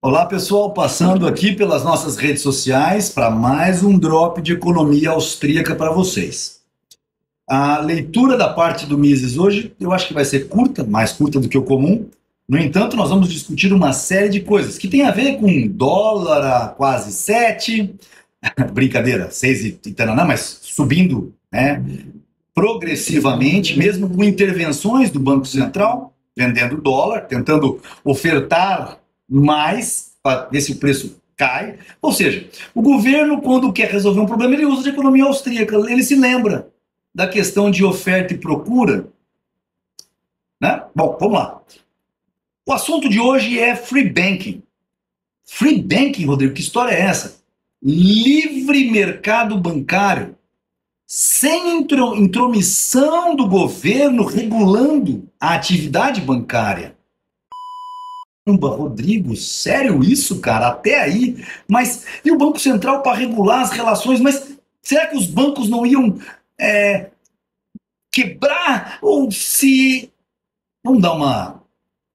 Olá, pessoal, passando aqui pelas nossas redes sociais para mais um drop de economia austríaca para vocês. A leitura da parte do Mises hoje eu acho que vai ser curta, mais curta do que o comum. No entanto, nós vamos discutir uma série de coisas que tem a ver com dólar a quase 7, brincadeira, 6 e tananã, mas subindo, né, progressivamente, mesmo com intervenções do Banco Central, vendendo dólar, tentando ofertar mais para ver se o preço cai. Ou seja, o governo, quando quer resolver um problema, ele usa de economia austríaca, ele se lembra da questão de oferta e procura, né? Bom, vamos lá. O assunto de hoje é free banking. Free banking, Rodrigo, que história é essa? Livre mercado bancário, sem intromissão do governo regulando a atividade bancária. Rodrigo, sério isso, cara? Até aí? Mas e o Banco Central para regular as relações? Mas será que os bancos não iam quebrar? Ou se... Vamos dar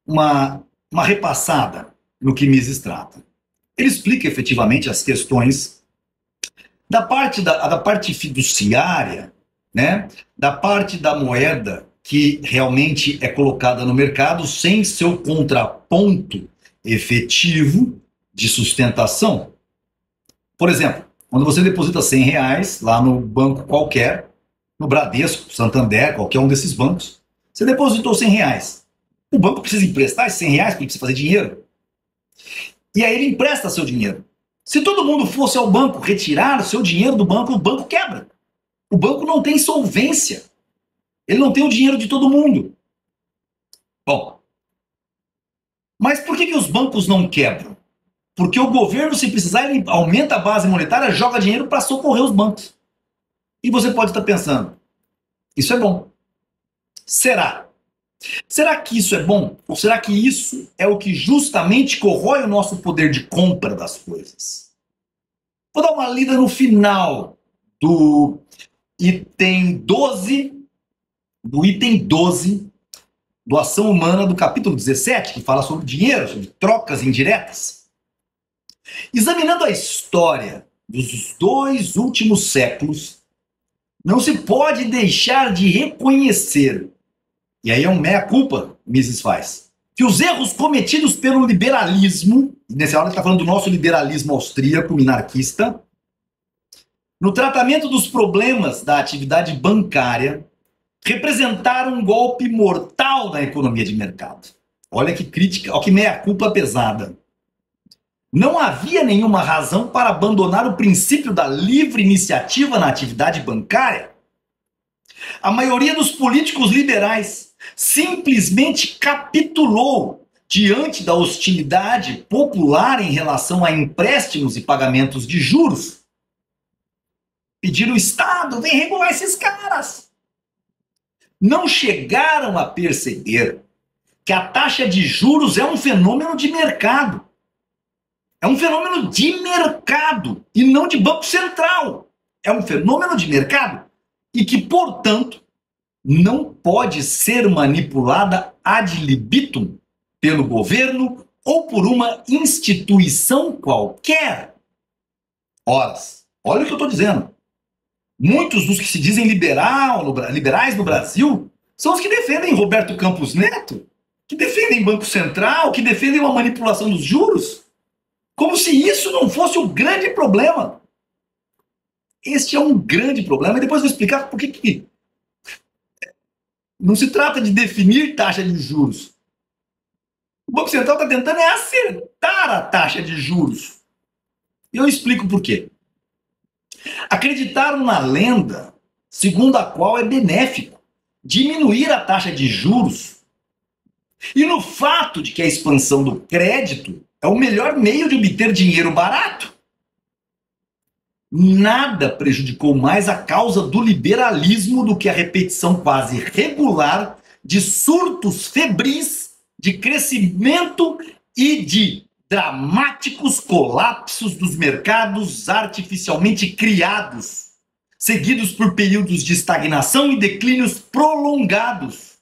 uma repassada no que Mises trata. Ele explica efetivamente as questões da parte fiduciária, né? Da parte da moeda que realmente é colocada no mercado sem seu contraponto efetivo de sustentação. Por exemplo, quando você deposita R$ 100 lá no banco qualquer, no Bradesco, Santander, qualquer um desses bancos, você depositou R$ 100. O banco precisa emprestar esses R$ 100 porque precisa fazer dinheiro. E aí ele empresta seu dinheiro. Se todo mundo fosse ao banco retirar o seu dinheiro do banco, o banco quebra. O banco não tem solvência. Ele não tem o dinheiro de todo mundo. Bom, mas por que os bancos não quebram? Porque o governo, se precisar, ele aumenta a base monetária, joga dinheiro para socorrer os bancos. E você pode estar pensando, isso é bom. Será? Será que isso é bom? Ou será que isso é o que justamente corrói o nosso poder de compra das coisas? Vou dar uma lida no final do item 12, do Ação Humana, do capítulo 17, que fala sobre dinheiro, sobre trocas indiretas. Examinando a história dos 2 últimos séculos, não se pode deixar de reconhecer, e aí é um meia-culpa que Mises faz, que os erros cometidos pelo liberalismo, nessa hora ele está falando do nosso liberalismo austríaco, minarquista, no tratamento dos problemas da atividade bancária, representaram um golpe mortal na economia de mercado. Olha que crítica, olha que meia-culpa pesada. Não havia nenhuma razão para abandonar o princípio da livre iniciativa na atividade bancária. A maioria dos políticos liberais simplesmente capitulou diante da hostilidade popular em relação a empréstimos e pagamentos de juros. Pediram o Estado, vem regular esses caras. Não chegaram a perceber que a taxa de juros é um fenômeno de mercado. É um fenômeno de mercado e não de Banco Central. É um fenômeno de mercado e que, portanto, não pode ser manipulada ad libitum pelo governo ou por uma instituição qualquer. Ora, olha o que eu estou dizendo. Muitos dos que se dizem liberais no Brasil são os que defendem Roberto Campos Neto, que defendem Banco Central, que defendem uma manipulação dos juros, como se isso não fosse o grande problema. Este é um grande problema, e depois eu vou explicar por que não se trata de definir taxa de juros. O Banco Central está tentando acertar a taxa de juros. E eu explico por quê. Acreditaram na lenda segundo a qual é benéfico diminuir a taxa de juros e no fato de que a expansão do crédito é o melhor meio de obter dinheiro barato. Nada prejudicou mais a causa do liberalismo do que a repetição quase regular de surtos febris de crescimento e de dramáticos colapsos dos mercados artificialmente criados, seguidos por períodos de estagnação e declínios prolongados.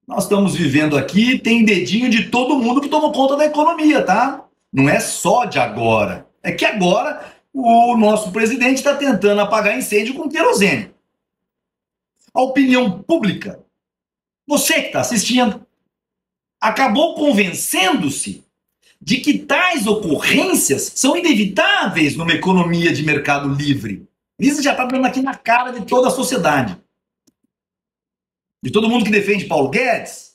Nós estamos vivendo aqui, tem dedinho de todo mundo que tomou conta da economia, tá? Não é só de agora. É que agora o nosso presidente está tentando apagar incêndio com querosene. A opinião pública, você que está assistindo, acabou convencendo-se de que tais ocorrências são inevitáveis numa economia de mercado livre. Isso já está dando aqui na cara de toda a sociedade. De todo mundo que defende Paulo Guedes,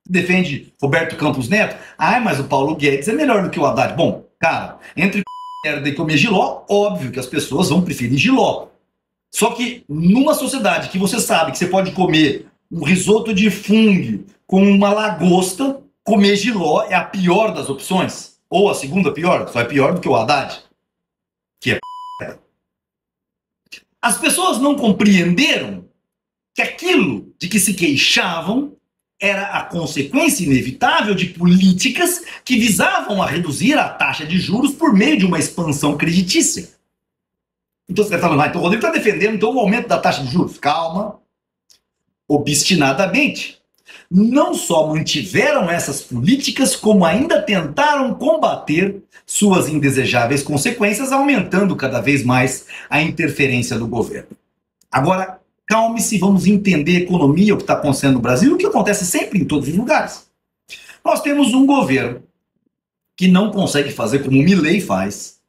que defende Roberto Campos Neto. Ah, mas o Paulo Guedes é melhor do que o Haddad. Bom, cara, entre merda e comer jiló, óbvio que as pessoas vão preferir jiló. Só que numa sociedade que você sabe que você pode comer um risoto de fungo com uma lagosta, comer jiló é a pior das opções. Ou a segunda pior, só é pior do que o Haddad. Que é p***. As pessoas não compreenderam que aquilo de que se queixavam era a consequência inevitável de políticas que visavam a reduzir a taxa de juros por meio de uma expansão creditícia. Então você está falando, então o Rodrigo está defendendo então, o aumento da taxa de juros. Calma. Obstinadamente. Não só mantiveram essas políticas, como ainda tentaram combater suas indesejáveis consequências, aumentando cada vez mais a interferência do governo. Agora, calme-se, vamos entender a economia, o que está acontecendo no Brasil, o que acontece sempre em todos os lugares. Nós temos um governo que não consegue fazer como o Milei faz,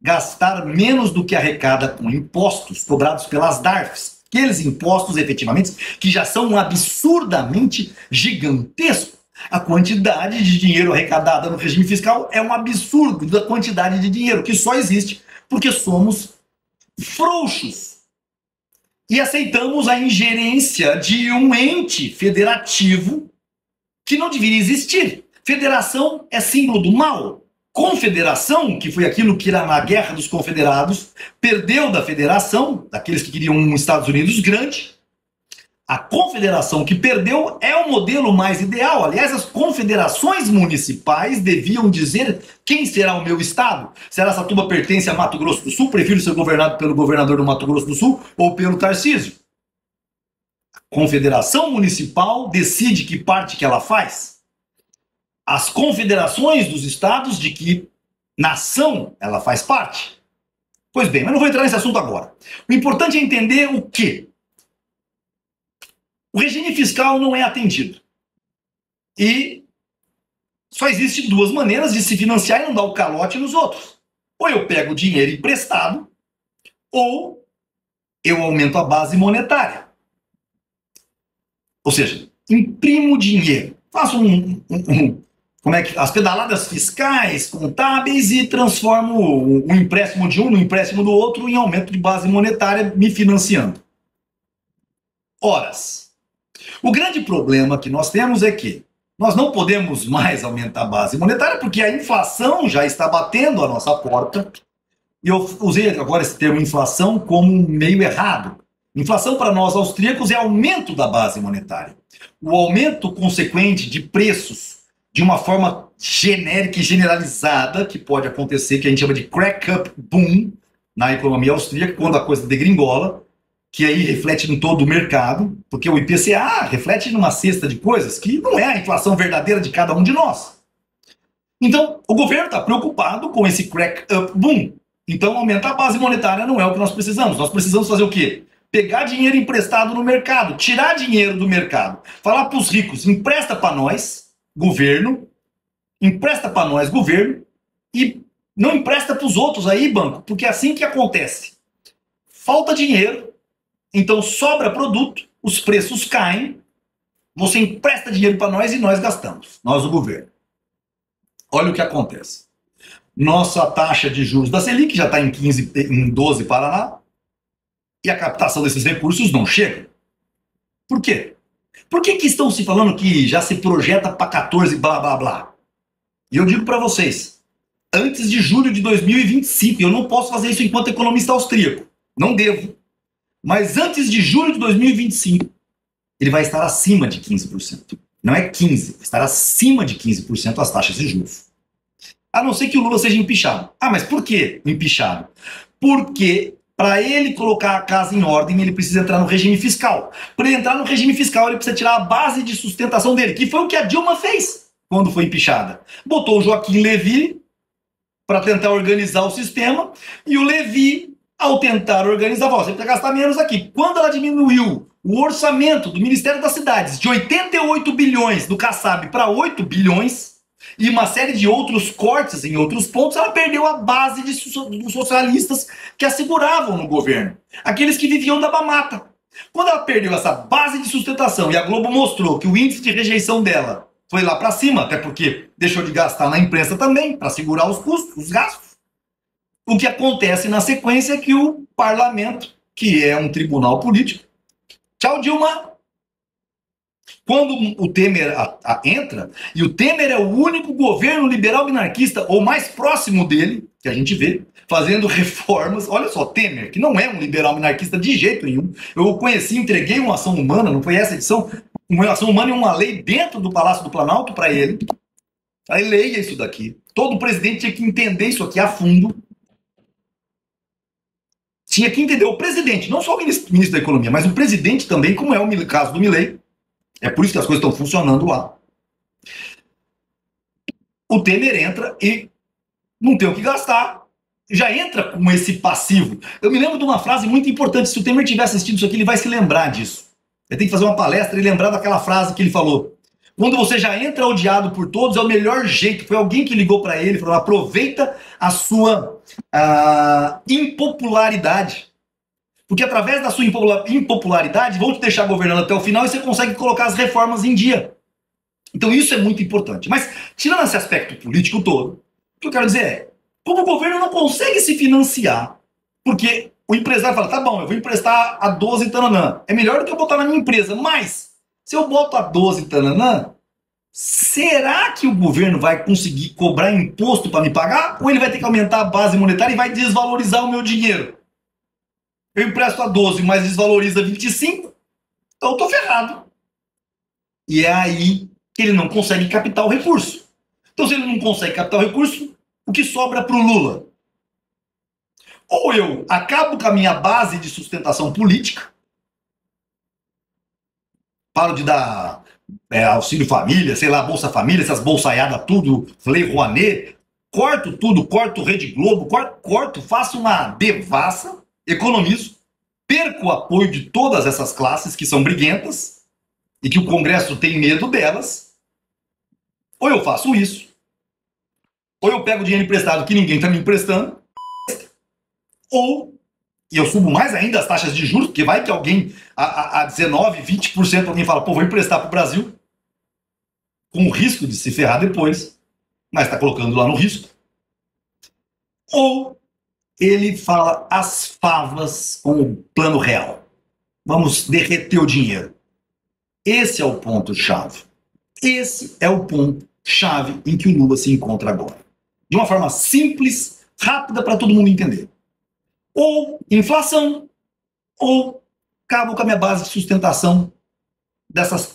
gastar menos do que arrecada com impostos cobrados pelas DARFs, aqueles impostos, efetivamente, que já são absurdamente gigantescos. A quantidade de dinheiro arrecadada no regime fiscal é um absurdo da quantidade de dinheiro, que só existe porque somos frouxos. E aceitamos a ingerência de um ente federativo que não deveria existir. Federação é símbolo do mal. Confederação, que foi aquilo que era na Guerra dos Confederados, perdeu da federação, daqueles que queriam um Estados Unidos grande. A confederação que perdeu é o modelo mais ideal. Aliás, as confederações municipais deviam dizer quem será o meu estado. Se Araçatuba pertence a Mato Grosso do Sul, prefiro ser governado pelo governador do Mato Grosso do Sul ou pelo Tarcísio. A confederação municipal decide que parte que ela faz. As confederações dos estados de que nação ela faz parte. Pois bem, mas não vou entrar nesse assunto agora. O importante é entender o quê? O regime fiscal não é atendido. E só existe duas maneiras de se financiar e não dar o calote nos outros. Ou eu pego dinheiro emprestado, ou eu aumento a base monetária. Ou seja, imprimo dinheiro, faço as pedaladas fiscais, contábeis e transformo o empréstimo de um no empréstimo do outro em aumento de base monetária, me financiando. Horas. O grande problema que nós temos é que nós não podemos mais aumentar a base monetária porque a inflação já está batendo a nossa porta. E eu usei agora esse termo inflação como meio errado. Inflação para nós austríacos é aumento da base monetária. O aumento consequente de preços de uma forma genérica e generalizada, que pode acontecer, que a gente chama de crack-up boom na economia austríaca, quando a coisa degringola, que aí reflete em todo o mercado, porque o IPCA reflete numa cesta de coisas que não é a inflação verdadeira de cada um de nós. Então, o governo está preocupado com esse crack-up boom. Então, aumentar a base monetária não é o que nós precisamos. Nós precisamos fazer o quê? Pegar dinheiro emprestado no mercado, tirar dinheiro do mercado, falar para os ricos, empresta para nós, governo, empresta para nós, governo, e não empresta para os outros aí, banco, porque é assim que acontece. Falta dinheiro, então sobra produto, os preços caem, você empresta dinheiro para nós e nós gastamos, nós o governo. Olha o que acontece. Nossa taxa de juros da Selic já está em 12 Paraná, e a captação desses recursos não chega. Por quê? Por que estão se falando que já se projeta para 14 blá blá blá? E eu digo para vocês, antes de julho de 2025, eu não posso fazer isso enquanto economista austríaco, não devo, mas antes de julho de 2025, ele vai estar acima de 15%. Não é 15%, vai estar acima de 15% as taxas de juros. A não ser que o Lula seja empichado. Ah, mas por que empichado? Porque Para ele colocar a casa em ordem, ele precisa entrar no regime fiscal. Para ele entrar no regime fiscal, ele precisa tirar a base de sustentação dele, que foi o que a Dilma fez quando foi empichada. Botou o Joaquim Levy para tentar organizar o sistema, e o Levy, ao tentar organizar, falou, você precisa gastar menos aqui. Quando ela diminuiu o orçamento do Ministério das Cidades de 88 bilhões do Kassab para 8 bilhões, e uma série de outros cortes em outros pontos, ela perdeu a base dos socialistas que a seguravam no governo. Aqueles que viviam da mamata. Quando ela perdeu essa base de sustentação e a Globo mostrou que o índice de rejeição dela foi lá para cima, até porque deixou de gastar na imprensa também, para segurar os custos, os gastos, o que acontece na sequência é que o parlamento, que é um tribunal político, tchau Dilma, quando o Temer entra, e o Temer é o único governo liberal minarquista, ou mais próximo dele, que a gente vê, fazendo reformas. Olha só, Temer, que não é um liberal minarquista de jeito nenhum. Eu o conheci, entreguei uma ação humana, não foi essa edição, uma ação humana e uma lei dentro do Palácio do Planalto para ele. Aí leia isso daqui. Todo presidente tinha que entender isso aqui a fundo. Tinha que entender o presidente, não só o ministro da Economia, mas o presidente também, como é o caso do Milei. É por isso que as coisas estão funcionando lá. O Temer entra e não tem o que gastar. Já entra com esse passivo. Eu me lembro de uma frase muito importante. Se o Temer tiver assistido isso aqui, ele vai se lembrar disso. Ele tem que fazer uma palestra e lembrar daquela frase que ele falou. Quando você já entra odiado por todos, é o melhor jeito. Foi alguém que ligou para ele e falou, aproveita a sua impopularidade. Porque através da sua impopularidade vão te deixar governando até o final e você consegue colocar as reformas em dia. Então isso é muito importante. Mas tirando esse aspecto político todo, o que eu quero dizer é, como o governo não consegue se financiar, porque o empresário fala, tá bom, eu vou emprestar a 12 tananã, é melhor do que eu botar na minha empresa, mas se eu boto a 12 tananã, será que o governo vai conseguir cobrar imposto para me pagar? Ou ele vai ter que aumentar a base monetária e vai desvalorizar o meu dinheiro? Eu empresto a 12, mas desvaloriza 25, então eu tô ferrado. E é aí que ele não consegue captar o recurso. Então, se ele não consegue captar o recurso, o que sobra para o Lula? Ou eu acabo com a minha base de sustentação política, paro de dar auxílio família, sei lá, Bolsa Família, essas bolsaiadas tudo, Lei Rouanet, corto tudo, corto Rede Globo, corto, faço uma devassa, economizo, perco o apoio de todas essas classes que são briguentas e que o Congresso tem medo delas, ou eu faço isso, ou eu pego dinheiro emprestado que ninguém está me emprestando, ou e eu subo mais ainda as taxas de juros, porque vai que alguém a 19%, 20% alguém fala, pô, vou emprestar para o Brasil, com o risco de se ferrar depois, mas está colocando lá no risco. Ou ele fala as favas com o plano real. Vamos derreter o dinheiro. Esse é o ponto-chave. Esse é o ponto-chave em que o Lula se encontra agora. De uma forma simples, rápida, para todo mundo entender. Ou inflação, ou acabo com a minha base de sustentação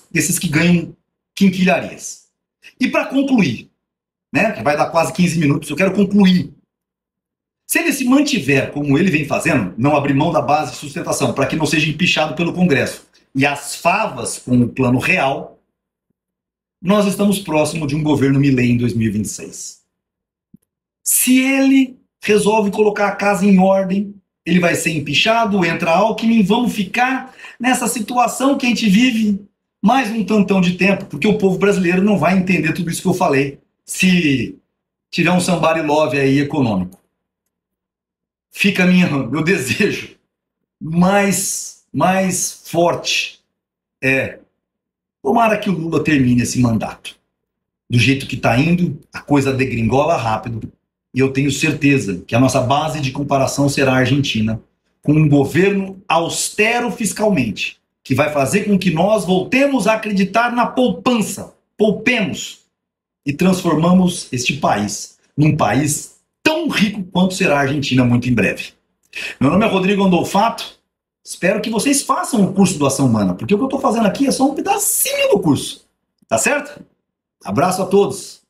desses que ganham quinquilharias. E para concluir, né, que vai dar quase 15 minutos, eu quero concluir. Se ele se mantiver como ele vem fazendo, não abrir mão da base de sustentação, para que não seja empichado pelo Congresso, e as favas com o plano real, nós estamos próximo de um governo Milei em 2026. Se ele resolve colocar a casa em ordem, ele vai ser empichado, entra Alckmin, vamos ficar nessa situação que a gente vive mais um tantão de tempo, porque o povo brasileiro não vai entender tudo isso que eu falei, se tiver um somebody love aí econômico. Fica meu desejo mais forte tomara que o Lula termine esse mandato. Do jeito que está indo, a coisa degringola rápido, e eu tenho certeza que a nossa base de comparação será a Argentina, com um governo austero fiscalmente, que vai fazer com que nós voltemos a acreditar na poupança, poupemos e transformamos este país num país tão rico quanto será a Argentina muito em breve. Meu nome é Rodrigo Andolfato, espero que vocês façam o curso do Ação Humana, porque o que eu estou fazendo aqui é só um pedacinho do curso, tá certo? Abraço a todos!